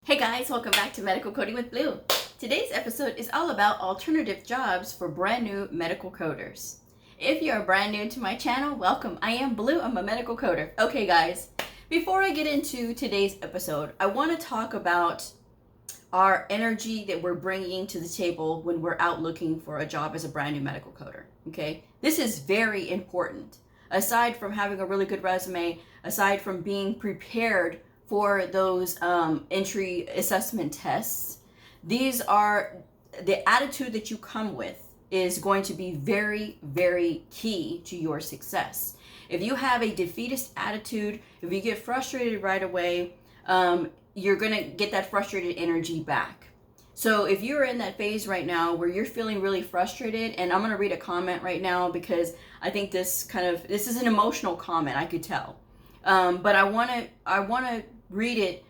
Hey guys, welcome back to Medical Coding with Blue. Today's episode is all about alternative jobs for brand new medical coders. If you're brand new to my channel, welcome. I am Blue, I'm a medical coder. Okay guys, before I get into today's episode, I want to talk about our energy that we're bringing to the table when we're out looking for a job as a brand new medical coder, okay? This is very important. Aside from having a really good resume, aside from being prepared for those entry assessment tests, these are the attitude that you come with is going to be very, very key to your success. If you have a defeatist attitude, if you get frustrated right away, you're gonna get that frustrated energy back. So if you're in that phase right now where you're feeling really frustrated, and I'm gonna read a comment right now because I think this is an emotional comment, I could tell. But I wanna read it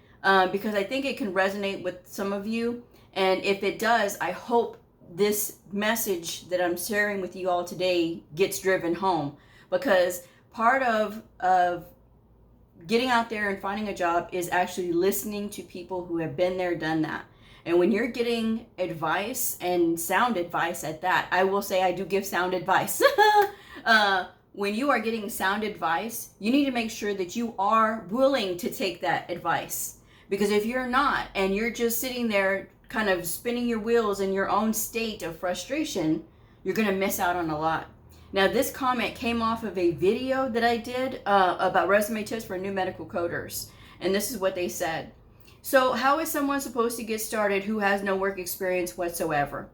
because I think it can resonate with some of you. And if it does, I hope this message that I'm sharing with you all today gets driven home, because part of getting out there and finding a job is actually listening to people who have been there, done that. And when you're getting advice, and sound advice at that, I will say I do give sound advice. When you are getting sound advice, you need to make sure that you are willing to take that advice. Because if you're not, and you're just sitting there kind of spinning your wheels in your own state of frustration, you're going to miss out on a lot. Now, this comment came off of a video that I did about resume tips for new medical coders. And this is what they said. So, how is someone supposed to get started who has no work experience whatsoever?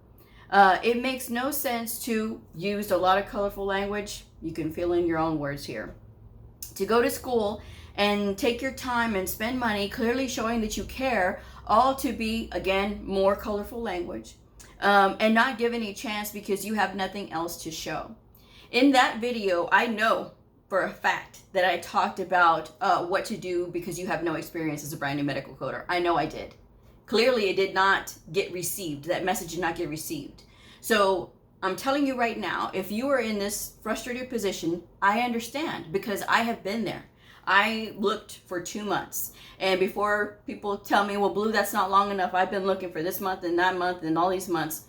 It makes no sense to use a lot of colorful language. You can fill in your own words here. To go to school and take your time and spend money clearly showing that you care, all to be, again, more colorful language, and not give any chance because you have nothing else to show. In that video, I know for a fact that I talked about what to do because you have no experience as a brand new medical coder. I know I did. Clearly, it did not get received. That message did not get received. So I'm telling you right now, if you are in this frustrated position, I understand because I have been there. I looked for 2 months. And before people tell me, well, Blue, that's not long enough. I've been looking for this month and that month and all these months.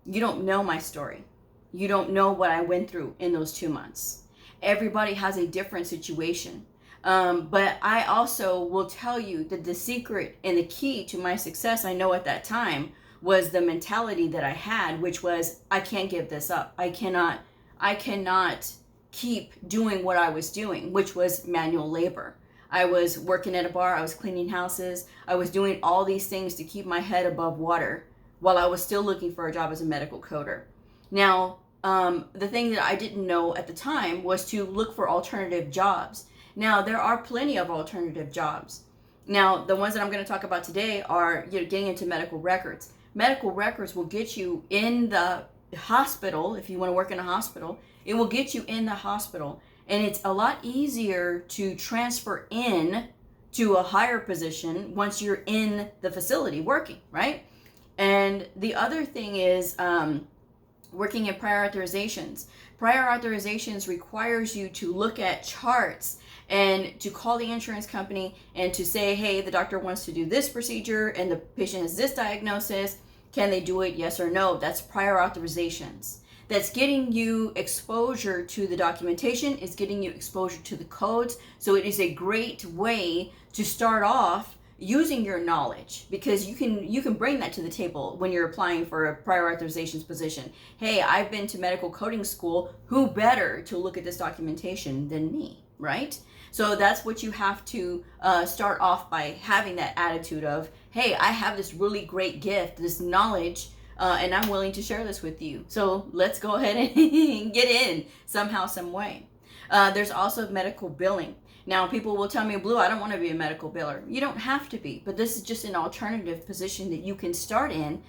You don't know my story. You don't know what I went through in those 2 months. Everybody has a different situation. But I also will tell you that the secret and the key to my success, I know at that time, was the mentality that I had, which was, I can't give this up. I cannot keep doing what I was doing, which was manual labor. I was working at a bar, I was cleaning houses, I was doing all these things to keep my head above water while I was still looking for a job as a medical coder. Now, the thing that I didn't know at the time was to look for alternative jobs. Now, there are plenty of alternative jobs. Now, the ones that I'm going to talk about today are, getting into medical records. Medical records will get you in the hospital. If you want to work in a hospital, it will get you in the hospital. And it's a lot easier to transfer in to a higher position once you're in the facility working, right? And the other thing is working in prior authorizations. Prior authorizations requires you to look at charts and to call the insurance company and to say, hey, the doctor wants to do this procedure and the patient has this diagnosis. Can they do it? Yes or no? That's prior authorizations. That's getting you exposure to the documentation. It's getting you exposure to the codes. So it is a great way to start off using your knowledge, because you can bring that to the table when you're applying for a prior authorizations position. Hey, I've been to medical coding school. Who better to look at this documentation than me, right? So that's what you have to start off by, having that attitude of, hey, I have this really great gift, this knowledge, and I'm willing to share this with you. So let's go ahead and get in somehow, some way. There's also medical billing. Now, people will tell me, Blue, I don't want to be a medical biller. You don't have to be, but this is just an alternative position that you can start in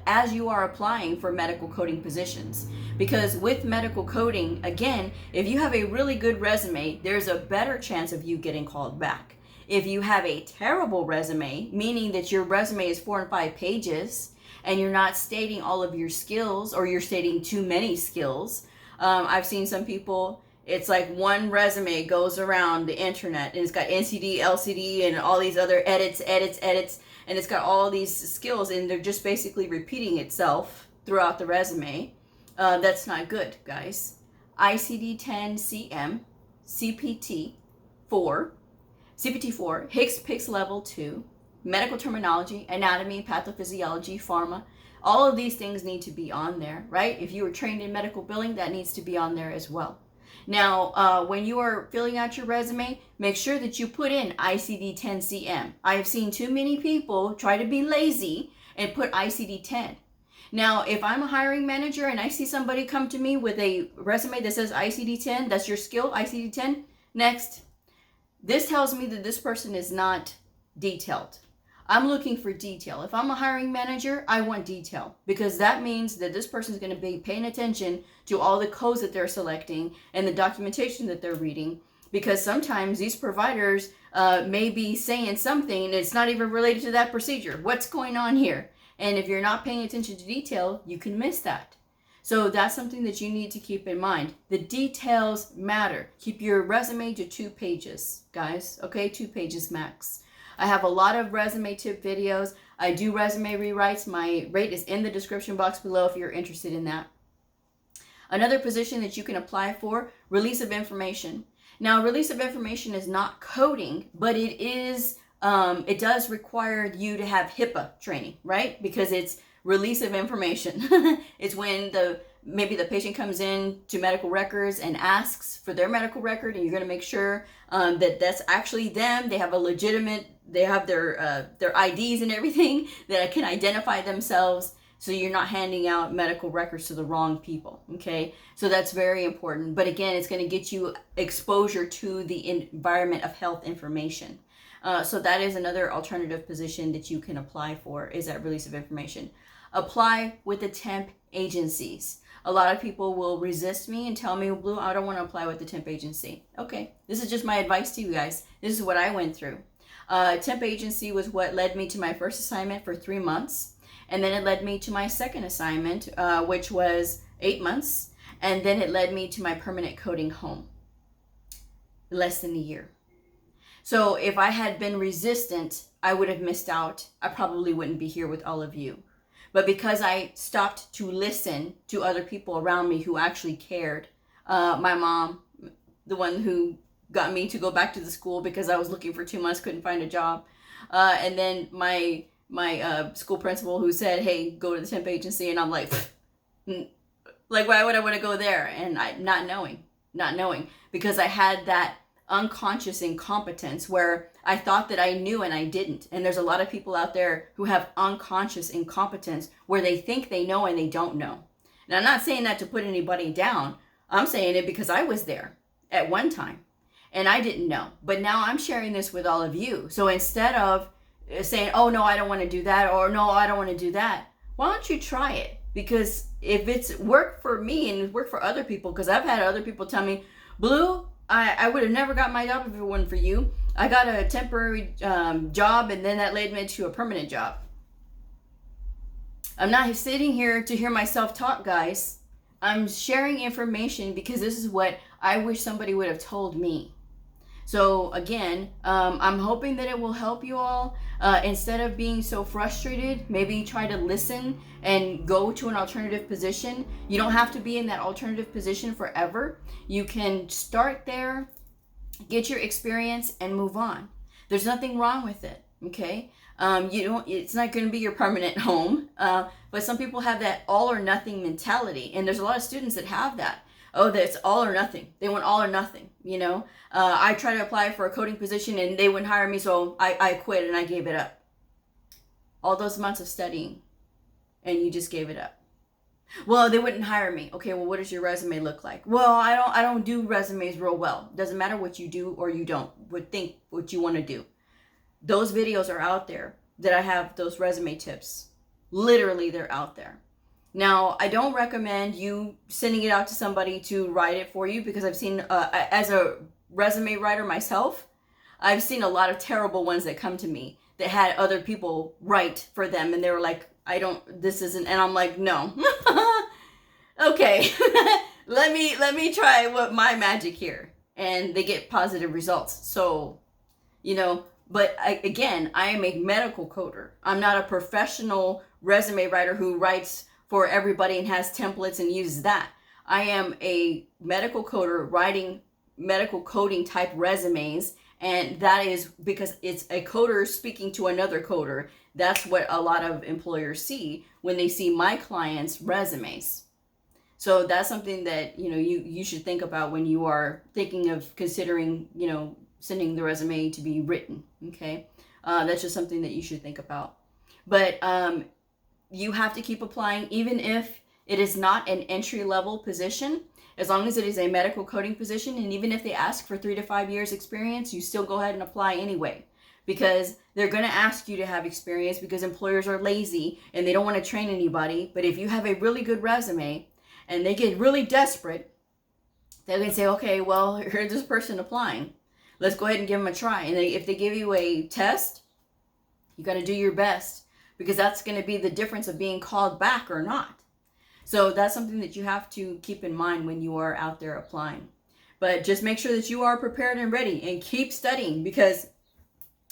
as you are applying for medical coding positions. Because with medical coding, again, if you have a really good resume, there's a better chance of you getting called back. If you have a terrible resume, meaning that your resume is 4 and 5 pages, and you're not stating all of your skills, or you're stating too many skills. I've seen some people, it's like one resume goes around the internet and it's got NCD, LCD, and all these other edits, and it's got all these skills and they're just basically repeating itself throughout the resume. That's not good, guys. ICD-10 CM, CPT-4, HCPCS level 2, medical terminology, anatomy, pathophysiology, pharma. All of these things need to be on there, right? If you were trained in medical billing, that needs to be on there as well. Now, when you are filling out your resume, make sure that you put in ICD-10 CM. I have seen too many people try to be lazy and put ICD-10. Now, if I'm a hiring manager and I see somebody come to me with a resume that says ICD-10, that's your skill, ICD-10, next. This tells me that this person is not detailed. I'm looking for detail. If I'm a hiring manager, I want detail, because that means that this person is going to be paying attention to all the codes that they're selecting and the documentation that they're reading, because sometimes these providers may be saying something and it's not even related to that procedure. What's going on here? And if you're not paying attention to detail, you can miss that. So that's something that you need to keep in mind. The details matter. Keep your resume to 2 pages, guys. Okay, 2 pages max. I have a lot of resume tip videos. I do resume rewrites. My rate is in the description box below if you're interested in that. Another position that you can apply for, release of information. Now, release of information is not coding, but it is, it does require you to have HIPAA training, right? Because it's release of information. It's when maybe the patient comes in to medical records and asks for their medical record, and you're going to make sure that that's actually them. They have a legitimate, they have their IDs and everything that can identify themselves, so you're not handing out medical records to the wrong people, okay? So that's very important. But again, it's going to get you exposure to the environment of health information. So that is another alternative position that you can apply for, is that release of information. Apply with the temp agencies. A lot of people will resist me and tell me, Blue, I don't want to apply with the temp agency. Okay, this is just my advice to you guys. This is what I went through. Temp agency was what led me to my first assignment for 3 months. And then it led me to my second assignment, which was 8 months. And then it led me to my permanent coding home. Less than a year. So if I had been resistant, I would have missed out. I probably wouldn't be here with all of you. But because I stopped to listen to other people around me who actually cared, my mom, the one who got me to go back to the school because I was looking for 2 months, couldn't find a job, and then my school principal who said, hey, go to the temp agency, and I'm like, why would I want to go there? And I not knowing because I had that unconscious incompetence where I thought that I knew and I didn't. And there's a lot of people out there who have unconscious incompetence where they think they know and they don't know. And I'm not saying that to put anybody down. I'm saying it because I was there at one time and I didn't know. But now I'm sharing this with all of you. So instead of saying, oh no, I don't want to do that, or no, I don't want to do that, why don't you try it? Because if it's worked for me and it's worked for other people, because I've had other people tell me, Blue, I would have never got my job if it wasn't for you. I got a temporary job, and then that led me to a permanent job. I'm not sitting here to hear myself talk, guys. I'm sharing information because this is what I wish somebody would have told me. So again, I'm hoping that it will help you all. Instead of being so frustrated, maybe try to listen and go to an alternative position. You don't have to be in that alternative position forever. You can start there, get your experience, and move on. There's nothing wrong with it, okay? It's not going to be your permanent home, but some people have that all or nothing mentality, and there's a lot of students that have that. Oh, that's all or nothing. They want all or nothing, you know. I tried to apply for a coding position and they wouldn't hire me, so I quit and I gave it up. All those months of studying, and you just gave it up. Well, they wouldn't hire me. Okay, well, what does your resume look like? Well, I don't do resumes real well. Doesn't matter what you do or you don't. Think what you want to do. Those videos are out there that I have, those resume tips. Literally, they're out there. Now, I don't recommend you sending it out to somebody to write it for you, because I've seen, as a resume writer myself, I've seen a lot of terrible ones that come to me that had other people write for them, and they were like, this isn't, and I'm like, no. Okay, let me try what my magic here, and they get positive results. So, you know, But again, I am a medical coder. I'm not a professional resume writer who writes for everybody and has templates and uses that. I am a medical coder writing medical coding type resumes, and that is because it's a coder speaking to another coder. That's what a lot of employers see when they see my clients' resumes. So that's something that, you should think about when you are thinking of considering, sending the resume to be written. Okay. That's just something that you should think about. But you have to keep applying, even if it is not an entry-level position, as long as it is a medical coding position. And even if they ask for 3 to 5 years experience, you still go ahead and apply anyway, because they're going to ask you to have experience, because employers are lazy and they don't want to train anybody. But if you have a really good resume and they get really desperate, they're going to say, okay, well, here's this person applying. Let's go ahead and give them a try. And if they give you a test, you got to do your best, because that's going to be the difference of being called back or not. So that's something that you have to keep in mind when you are out there applying. But just make sure that you are prepared and ready, and keep studying, because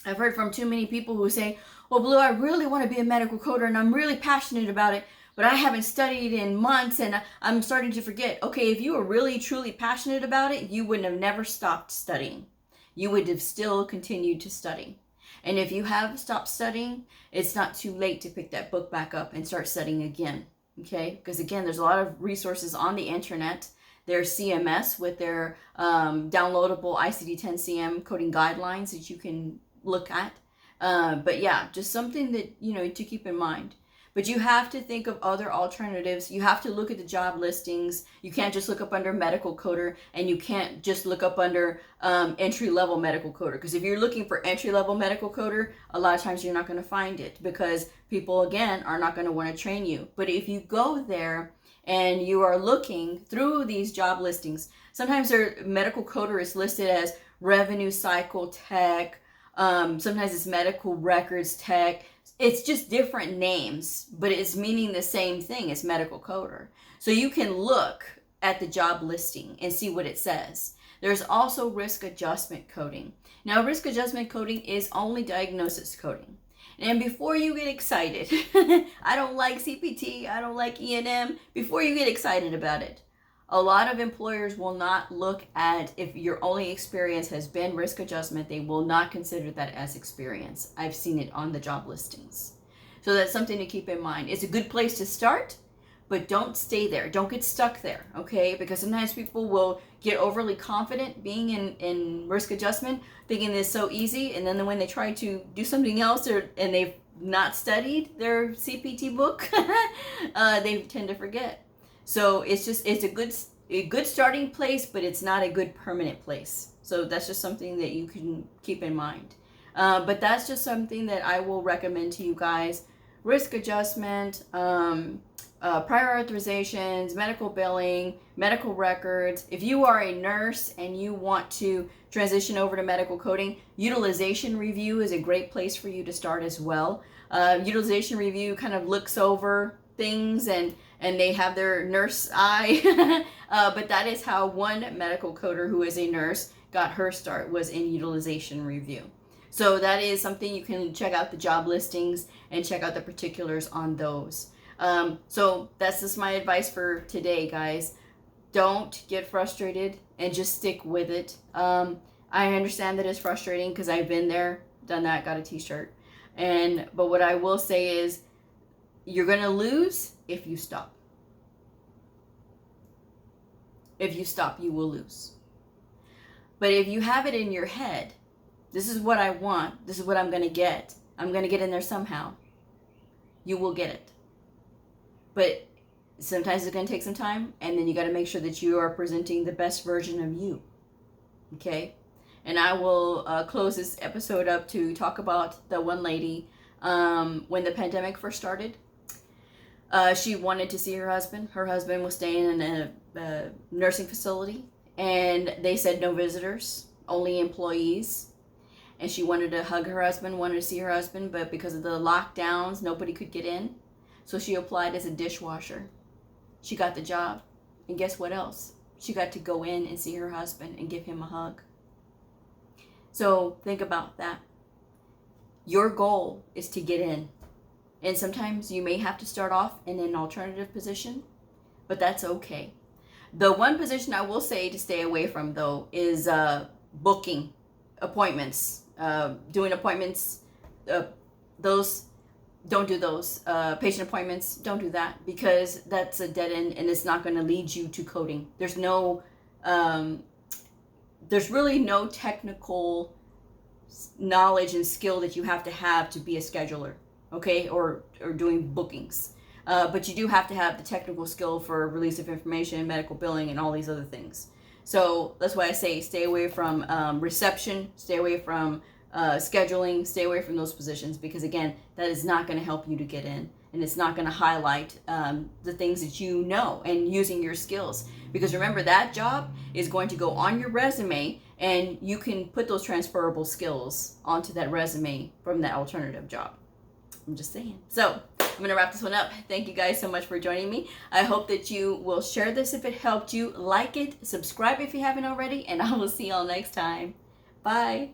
I've heard from too many people who say, well, Blue, I really want to be a medical coder and I'm really passionate about it, but I haven't studied in months and I'm starting to forget. Okay, if you were really truly passionate about it, you would have never stopped studying. You would have still continued to study. And if you have stopped studying, it's not too late to pick that book back up and start studying again. Okay, because again, there's a lot of resources on the internet. There's CMS with their downloadable ICD-10-CM coding guidelines that you can look at. But yeah, just something that, to keep in mind. But you have to think of other alternatives. You have to look at the job listings. You can't just look up under medical coder, and you can't just look up under entry-level medical coder. Because if you're looking for entry-level medical coder, a lot of times you're not going to find it, because people, again, are not going to want to train you. But if you go there and you are looking through these job listings, sometimes their medical coder is listed as revenue cycle tech. Sometimes it's medical records tech. It's just different names, but it's meaning the same thing as medical coder. So you can look at the job listing and see what it says. There's also risk adjustment coding. Now, risk adjustment coding is only diagnosis coding. And before you get excited, I don't like CPT, I don't like E&M, before you get excited about it, a lot of employers will not look at, if your only experience has been risk adjustment, they will not consider that as experience. I've seen it on the job listings. So that's something to keep in mind. It's a good place to start, but don't stay there. Don't get stuck there, okay? Because sometimes people will get overly confident being in risk adjustment, thinking it's so easy, and then when they try to do something else and they've not studied their CPT book, they tend to forget. So it's a good starting place, but it's not a good permanent place. So that's just something that you can keep in mind. But that's just something that I will recommend to you guys. Risk adjustment, prior authorizations, medical billing, medical records. If you are a nurse and you want to transition over to medical coding, utilization review is a great place for you to start as well. Utilization review kind of looks over things and they have their nurse eye. But that is how one medical coder who is a nurse got her start, was in utilization review. So that is something you can check out the job listings and check out the particulars on those. So that's just my advice for today, guys. Don't get frustrated and just stick with it. I understand that it's frustrating because I've been there, done that, got a t-shirt. But what I will say is, you're going to lose if you stop. If you stop, you will lose. But if you have it in your head, this is what I want, this is what I'm going to get, I'm going to get in there somehow, you will get it. But sometimes it's going to take some time, and then you got to make sure that you are presenting the best version of you. Okay? And I will close this episode up to talk about the one lady, when the pandemic first started. She wanted to see her husband. Her husband was staying in a nursing facility, and they said no visitors, only employees. And she wanted to hug her husband, wanted to see her husband, but because of the lockdowns, nobody could get in. So she applied as a dishwasher. She got the job. And guess what else? She got to go in and see her husband and give him a hug. So think about that. Your goal is to get in. And sometimes you may have to start off in an alternative position, but that's okay. The one position I will say to stay away from, though, is booking appointments, doing appointments. Those, don't do those. Patient appointments, don't do that, because that's a dead end and it's not going to lead you to coding. There's really no technical knowledge and skill that you have to be a scheduler, okay, or doing bookings. But you do have to have the technical skill for release of information, medical billing, and all these other things. So that's why I say stay away from reception, stay away from scheduling, stay away from those positions, because again, that is not going to help you to get in, and it's not going to highlight the things that you know and using your skills. Because remember, that job is going to go on your resume, and you can put those transferable skills onto that resume from that alternative job. I'm just saying. So I'm going to wrap this one up. Thank you guys so much for joining me. I hope that you will share this if it helped you, like it, subscribe if you haven't already, and I will see y'all next time. Bye.